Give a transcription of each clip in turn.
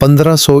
1500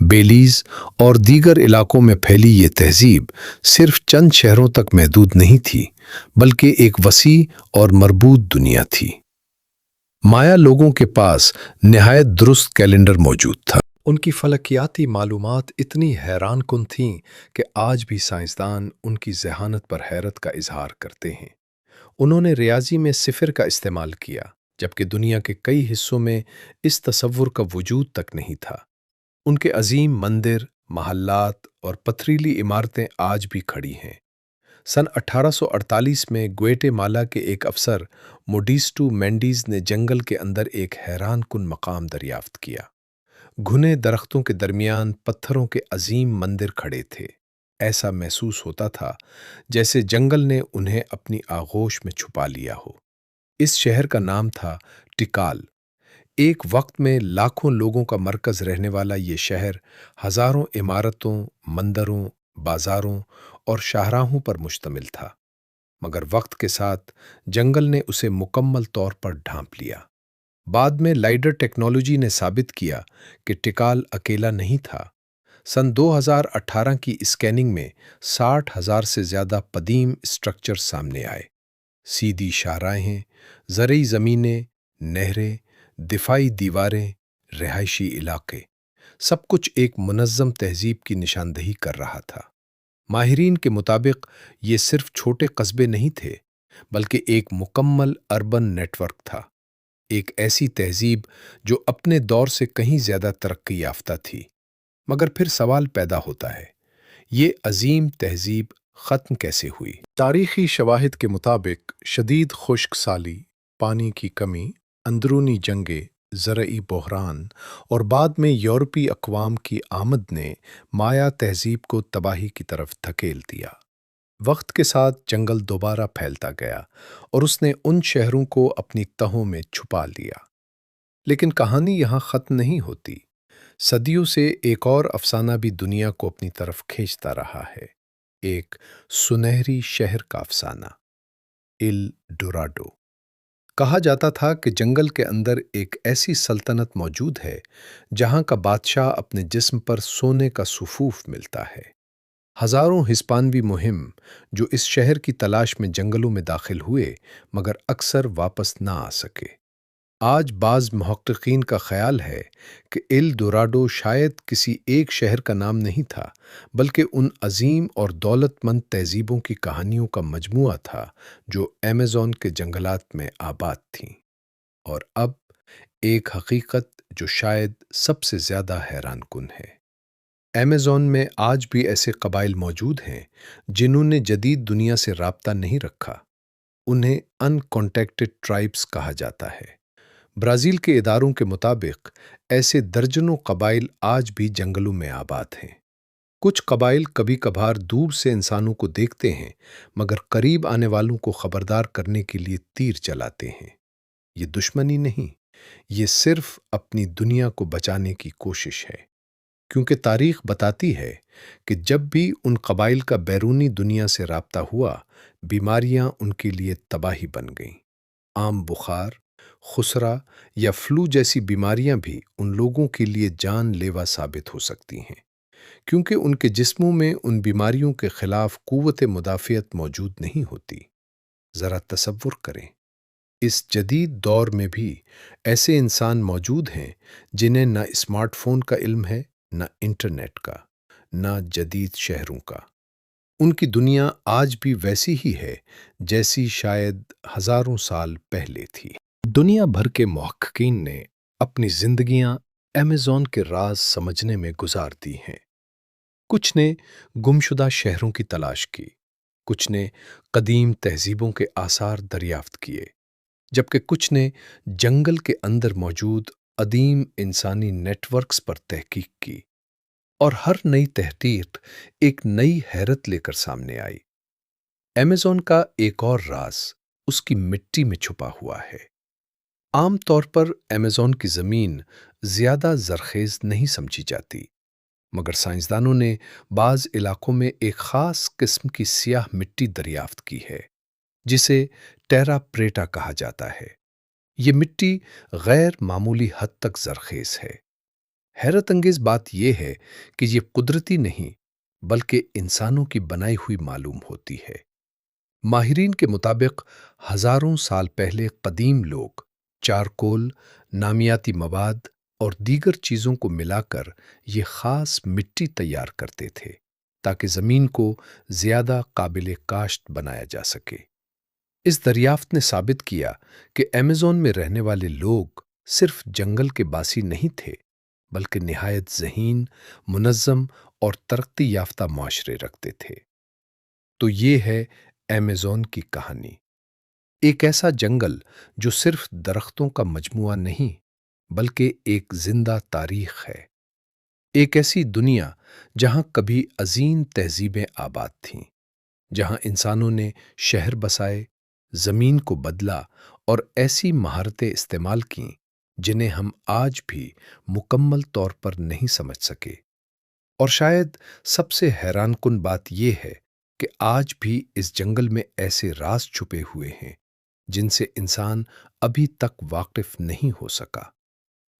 Belize اور دیگر علاقوں میں پھیلی یہ تہذیب صرف چند شہروں تک محدود نہیں تھی، بلکہ ایک وسیع اور مربوط دنیا تھی۔ مایا لوگوں کے پاس نہایت درست کیلنڈر موجود تھا۔ ان کی فلکیاتی معلومات اتنی حیران کن تھیں کہ آج بھی سائنسدان ان کی ذہانت پر حیرت کا اظہار کرتے ہیں۔ انہوں نے ریاضی میں صفر کا استعمال کیا، جبکہ دنیا کے کئی حصوں میں اس تصور کا وجود تک نہیں تھا۔ ان کے عظیم مندر، محلات اور پتھریلی عمارتیں آج بھی کھڑی ہیں۔ سن 1848 میں گویٹے مالا کے ایک افسر موڈیسٹو مینڈیز نے جنگل کے اندر ایک حیران کن مقام دریافت کیا۔ گھنے درختوں کے درمیان پتھروں کے عظیم مندر کھڑے تھے۔ ایسا محسوس ہوتا تھا جیسے جنگل نے انہیں اپنی آغوش میں چھپا لیا ہو۔ اس شہر کا نام تھا ٹکال۔ ایک وقت میں لاکھوں لوگوں کا مرکز رہنے والا یہ شہر ہزاروں عمارتوں، مندروں، بازاروں اور شاہراہوں پر مشتمل تھا، مگر وقت کے ساتھ جنگل نے اسے مکمل طور پر ڈھانپ لیا۔ بعد میں لائڈر ٹیکنالوجی نے ثابت کیا کہ ٹکال اکیلا نہیں تھا۔ سن 2018 کی اسکیننگ میں 60,000 سے زیادہ قدیم اسٹرکچر سامنے آئے۔ سیدھی شاہراہیں، زرعی زمینیں، نہریں، دفاعی دیواریں، رہائشی علاقے، سب کچھ ایک منظم تہذیب کی نشاندہی کر رہا تھا۔ ماہرین کے مطابق یہ صرف چھوٹے قصبے نہیں تھے، بلکہ ایک مکمل اربن نیٹ ورک تھا، ایک ایسی تہذیب جو اپنے دور سے کہیں زیادہ ترقی یافتہ تھی۔ مگر پھر سوال پیدا ہوتا ہے، یہ عظیم تہذیب ختم کیسے ہوئی؟ تاریخی شواہد کے مطابق شدید خشک سالی، پانی کی کمی، اندرونی جنگیں، زرعی بحران اور بعد میں یورپی اقوام کی آمد نے مایا تہذیب کو تباہی کی طرف دھکیل دیا۔ وقت کے ساتھ جنگل دوبارہ پھیلتا گیا اور اس نے ان شہروں کو اپنی تہوں میں چھپا لیا۔ لیکن کہانی یہاں ختم نہیں ہوتی۔ صدیوں سے ایک اور افسانہ بھی دنیا کو اپنی طرف کھینچتا رہا ہے، ایک سنہری شہر کا افسانہ، ایل ڈوراڈو۔ کہا جاتا تھا کہ جنگل کے اندر ایک ایسی سلطنت موجود ہے جہاں کا بادشاہ اپنے جسم پر سونے کا سفوف ملتا ہے۔ ہزاروں ہسپانوی مہم جو اس شہر کی تلاش میں جنگلوں میں داخل ہوئے، مگر اکثر واپس نہ آ سکے۔ آج بعض محققین کا خیال ہے کہ ایل ڈوراڈو شاید کسی ایک شہر کا نام نہیں تھا، بلکہ ان عظیم اور دولت مند تہذیبوں کی کہانیوں کا مجموعہ تھا جو ایمیزون کے جنگلات میں آباد تھیں۔ اور اب ایک حقیقت جو شاید سب سے زیادہ حیران کن ہے۔ ایمیزون میں آج بھی ایسے قبائل موجود ہیں جنہوں نے جدید دنیا سے رابطہ نہیں رکھا۔ انہیں ان کانٹیکٹڈ ٹرائبس کہا جاتا ہے۔ برازیل کے اداروں کے مطابق ایسے درجنوں قبائل آج بھی جنگلوں میں آباد ہیں۔ کچھ قبائل کبھی کبھار دور سے انسانوں کو دیکھتے ہیں، مگر قریب آنے والوں کو خبردار کرنے کے لیے تیر چلاتے ہیں۔ یہ دشمنی نہیں، یہ صرف اپنی دنیا کو بچانے کی کوشش ہے، کیونکہ تاریخ بتاتی ہے کہ جب بھی ان قبائل کا بیرونی دنیا سے رابطہ ہوا، بیماریاں ان کے لیے تباہی بن گئیں۔ عام بخار، خسرہ یا فلو جیسی بیماریاں بھی ان لوگوں کے لیے جان لیوا ثابت ہو سکتی ہیں، کیونکہ ان کے جسموں میں ان بیماریوں کے خلاف قوت مدافعت موجود نہیں ہوتی۔ ذرا تصور کریں، اس جدید دور میں بھی ایسے انسان موجود ہیں جنہیں نہ اسمارٹ فون کا علم ہے، نہ انٹرنیٹ کا، نہ جدید شہروں کا۔ ان کی دنیا آج بھی ویسی ہی ہے جیسی شاید ہزاروں سال پہلے تھی۔ دنیا بھر کے محققین نے اپنی زندگیاں ایمیزون کے راز سمجھنے میں گزار دی ہیں۔ کچھ نے گمشدہ شہروں کی تلاش کی، کچھ نے قدیم تہذیبوں کے آثار دریافت کیے، جبکہ کچھ نے جنگل کے اندر موجود قدیم انسانی نیٹ ورکس پر تحقیق کی۔ اور ہر نئی تحقیق ایک نئی حیرت لے کر سامنے آئی۔ ایمیزون کا ایک اور راز اس کی مٹی میں چھپا ہوا ہے۔ عام طور پر ایمیزون کی زمین زیادہ زرخیز نہیں سمجھی جاتی، مگر سائنسدانوں نے بعض علاقوں میں ایک خاص قسم کی سیاہ مٹی دریافت کی ہے، جسے ٹیرا پریٹا کہا جاتا ہے۔ یہ مٹی غیر معمولی حد تک زرخیز ہے۔ حیرت انگیز بات یہ ہے کہ یہ قدرتی نہیں بلکہ انسانوں کی بنائی ہوئی معلوم ہوتی ہے۔ ماہرین کے مطابق ہزاروں سال پہلے قدیم لوگ چارکول، نامیاتی مواد اور دیگر چیزوں کو ملا کر یہ خاص مٹی تیار کرتے تھے تاکہ زمین کو زیادہ قابل کاشت بنایا جا سکے۔ اس دریافت نے ثابت کیا کہ ایمیزون میں رہنے والے لوگ صرف جنگل کے باسی نہیں تھے بلکہ نہایت ذہین، منظم اور ترقی یافتہ معاشرے رکھتے تھے۔ تو یہ ہے ایمیزون کی کہانی، ایک ایسا جنگل جو صرف درختوں کا مجموعہ نہیں بلکہ ایک زندہ تاریخ ہے، ایک ایسی دنیا جہاں کبھی عظیم تہذیبیں آباد تھیں، جہاں انسانوں نے شہر بسائے، زمین کو بدلا اور ایسی مہارتیں استعمال کیں جنہیں ہم آج بھی مکمل طور پر نہیں سمجھ سکے۔ اور شاید سب سے حیران کن بات یہ ہے کہ آج بھی اس جنگل میں ایسے راز چھپے ہوئے ہیں جن سے انسان ابھی تک واقف نہیں ہو سکا،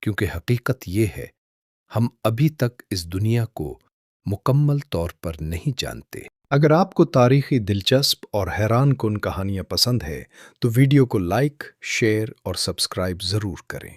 کیونکہ حقیقت یہ ہے ہم ابھی تک اس دنیا کو مکمل طور پر نہیں جانتے۔ اگر آپ کو تاریخی دلچسپ اور حیران کن کہانیاں پسند ہے تو ویڈیو کو لائک، شیئر اور سبسکرائب ضرور کریں۔